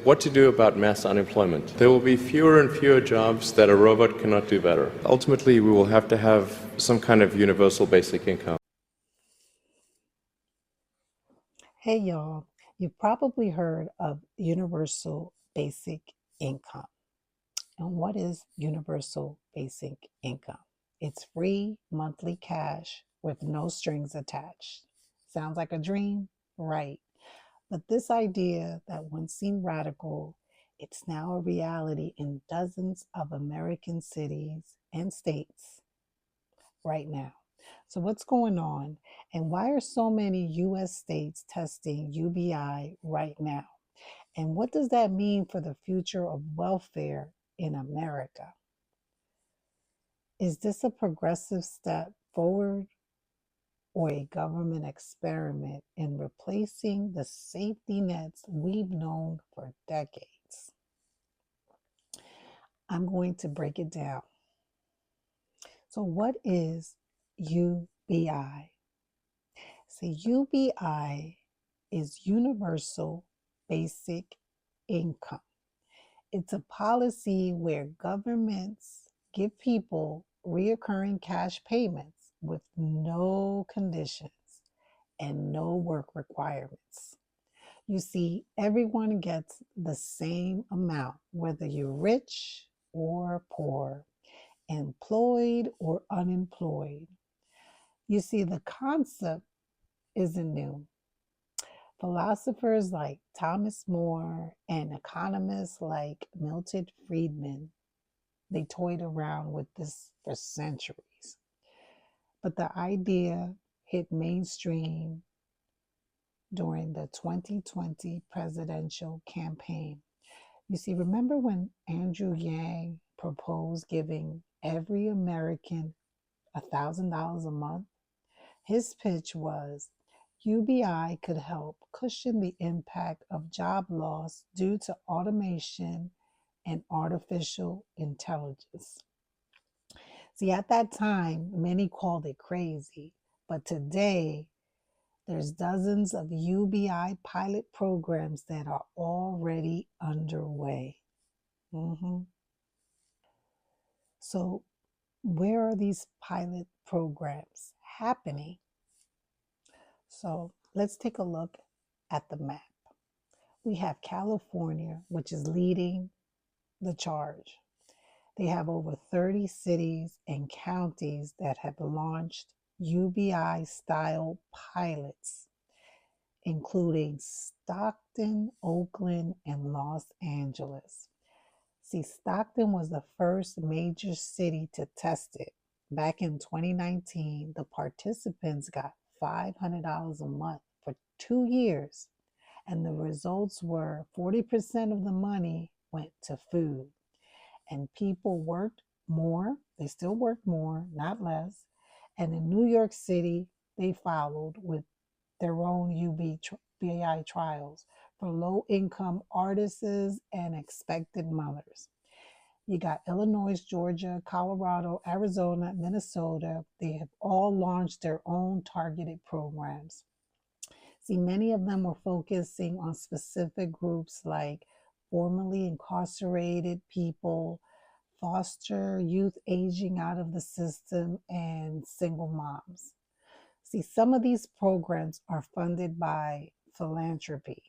what to do about mass unemployment. There will be fewer and fewer jobs that a robot cannot do better. Ultimately, we will have to have some kind of universal basic income. Hey y'all, you've probably heard of universal basic income. And what is universal basic income? It's free monthly cash with no strings attached. Sounds like a dream? Right. But this idea that once seemed radical, it's now a reality in dozens of American cities and states right now. So, what's going on? And why are so many US states testing UBI right now? And what does that mean for the future of welfare in America? Is this a progressive step forward or a government experiment in replacing the safety nets we've known for decades? I'm going to break it down. So, what is UBI? See, UBI is Universal Basic Income. It's a policy where governments give people reoccurring cash payments with no conditions and no work requirements. You see, everyone gets the same amount, whether you're rich or poor, employed or unemployed. You see, the concept isn't new. Philosophers like Thomas More and economists like Milton Friedman, they toyed around with this for centuries. But the idea hit mainstream during the 2020 presidential campaign. You see, remember when Andrew Yang proposed giving every American $1,000 a month? His pitch was UBI could help cushion the impact of job loss due to automation and artificial intelligence. See, at that time, many called it crazy, but today there's dozens of UBI pilot programs that are already underway. So, where are these pilot programs happening? So, let's take a look at the map. We have California, which is leading the charge. They have over 30 cities and counties that have launched UBI style pilots, including Stockton, Oakland, and Los Angeles. See, Stockton was the first major city to test it. Back in 2019, the participants got $500 a month for 2 years, and the results were 40% of the money went to food. And people worked more. They still worked more, not less. And in New York City, they followed with their own UBI trials for low-income artists and expected mothers. You got Illinois, Georgia, Colorado, Arizona, Minnesota. They have all launched their own targeted programs. See, many of them were focusing on specific groups like formerly incarcerated people, foster youth aging out of the system, and single moms. See, some of these programs are funded by philanthropy,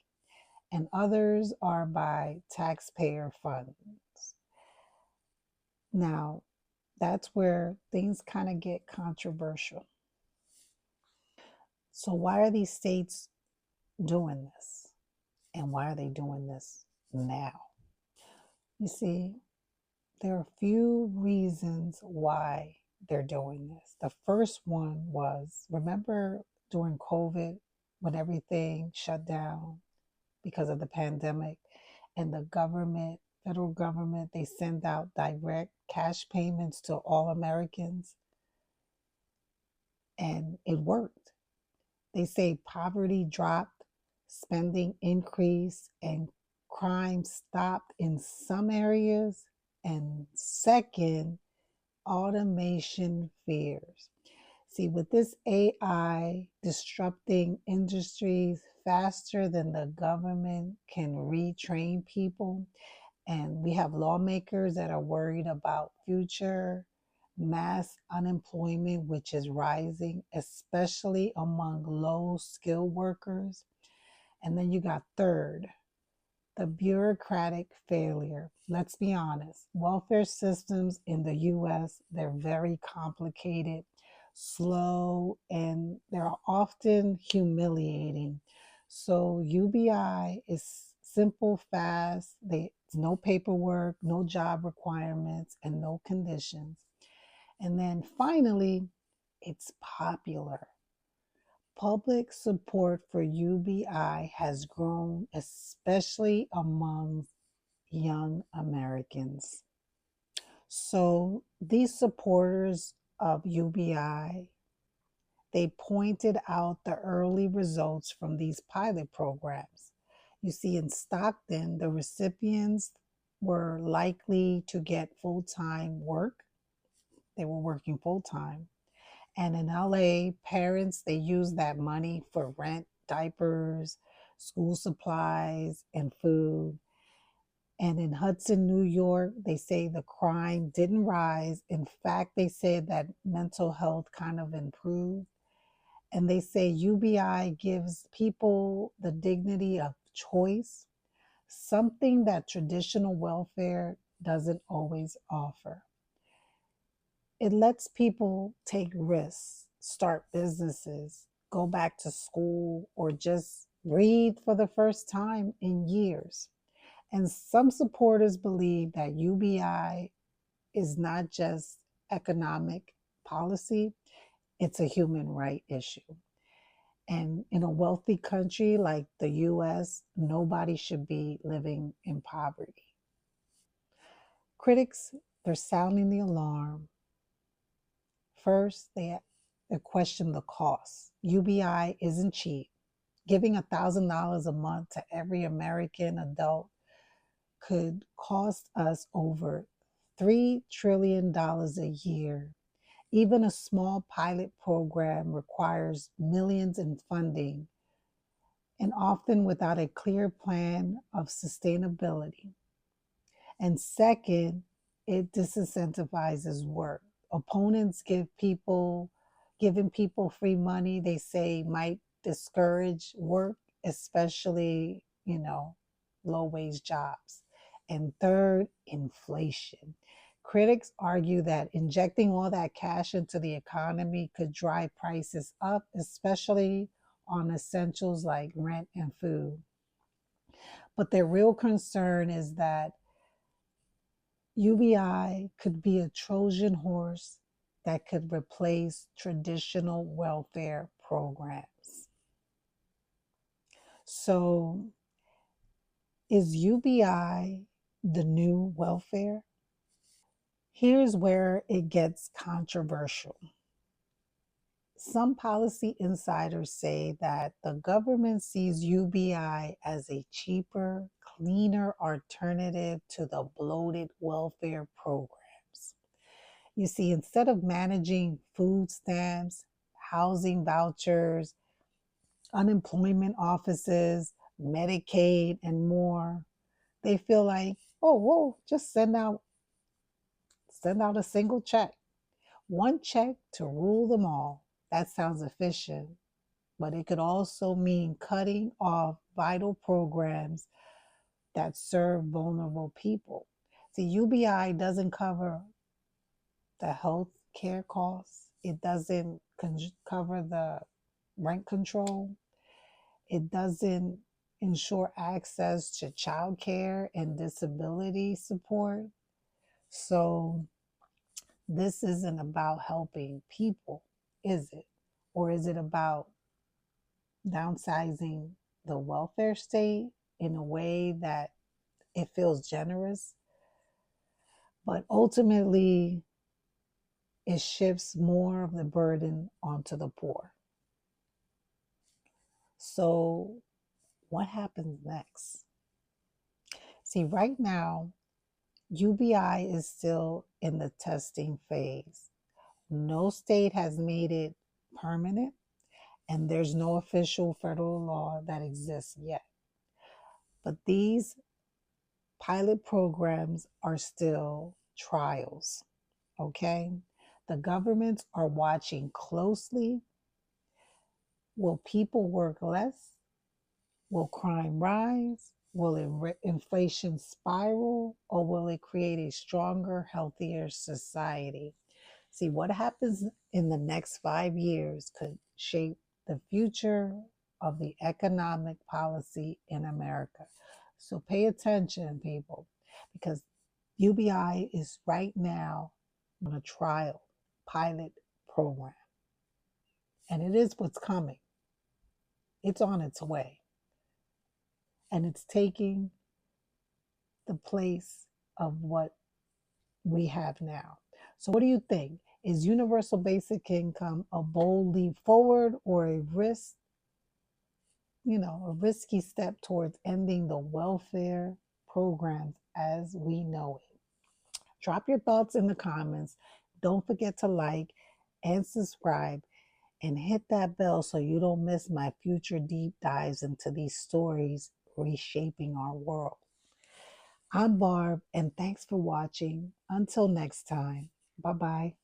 and others are by taxpayer funds. Now, that's where things kind of get controversial. So, why are these states doing this? And why are they doing this now? You see, there are a few reasons why they're doing this. The first one was, remember during COVID when everything shut down because of the pandemic, and the government, federal government, they send out direct cash payments to all Americans, and it worked. They say poverty dropped, spending increased, and crime stopped in some areas. And second, automation fears. See, with this AI disrupting industries faster than the government can retrain people, and we have lawmakers that are worried about future mass unemployment, which is rising, especially among low skilled workers. And then you got third, the bureaucratic failure. Let's be honest, welfare systems in the US, they're very complicated, slow, and they're often humiliating. So UBI is simple, fast, there's no paperwork, no job requirements, and no conditions. And then finally, it's popular. Public support for UBI has grown, especially among young Americans. So these supporters of UBI, they pointed out the early results from these pilot programs. You see, in Stockton, the recipients were likely to get full-time work. They were working full-time. And in LA, parents, they use that money for rent, diapers, school supplies, and food. And in Hudson, New York, they say the crime didn't rise. In fact, they said that mental health kind of improved. And they say UBI gives people the dignity of choice, something that traditional welfare doesn't always offer. It lets people take risks, start businesses, go back to school, or just read for the first time in years. And some supporters believe that UBI is not just economic policy, it's a human right issue. And in a wealthy country like the US, nobody should be living in poverty. Critics, they're sounding the alarm. First, they question the cost. UBI isn't cheap. Giving $1,000 a month to every American adult could cost us over $3 trillion a year. Even a small pilot program requires millions in funding and often without a clear plan of sustainability. And second, it disincentivizes work. Opponents giving people free money, they say might discourage work, especially, low wage jobs. And third, inflation. Critics argue that injecting all that cash into the economy could drive prices up, especially on essentials like rent and food. But their real concern is that UBI could be a Trojan horse that could replace traditional welfare programs. So, is UBI the new welfare? Here's where it gets controversial. Some policy insiders say that the government sees UBI as a cheaper, cleaner alternative to the bloated welfare programs. You see, instead of managing food stamps, housing vouchers, unemployment offices, Medicaid, and more, they feel like, oh, whoa, just send out a single check. One check to rule them all. That sounds efficient, but it could also mean cutting off vital programs that serve vulnerable people. See, UBI doesn't cover the health care costs. It doesn't cover the rent control. It doesn't ensure access to childcare and disability support. So this isn't about helping people, is it? Or is it about downsizing the welfare state in a way that it feels generous, but ultimately it shifts more of the burden onto the poor? So, what happens next? See, right now, UBI is still in the testing phase. No state has made it permanent, and there's no official federal law that exists yet. But these pilot programs are still trials, okay? The governments are watching closely. Will people work less? Will crime rise? Will inflation spiral? Or will it create a stronger, healthier society? See, what happens in the next 5 years could shape the future of the economic policy in America. So pay attention, people, because UBI is right now on a trial pilot program. And it is what's coming. It's on its way. And it's taking the place of what we have now. So what do you think? Is universal basic income a bold leap forward or a risky step towards ending the welfare programs as we know it? Drop your thoughts in the comments. Don't forget to like and subscribe and hit that bell so you don't miss my future deep dives into these stories reshaping our world. I'm Barb, and thanks for watching. Until next time, bye-bye.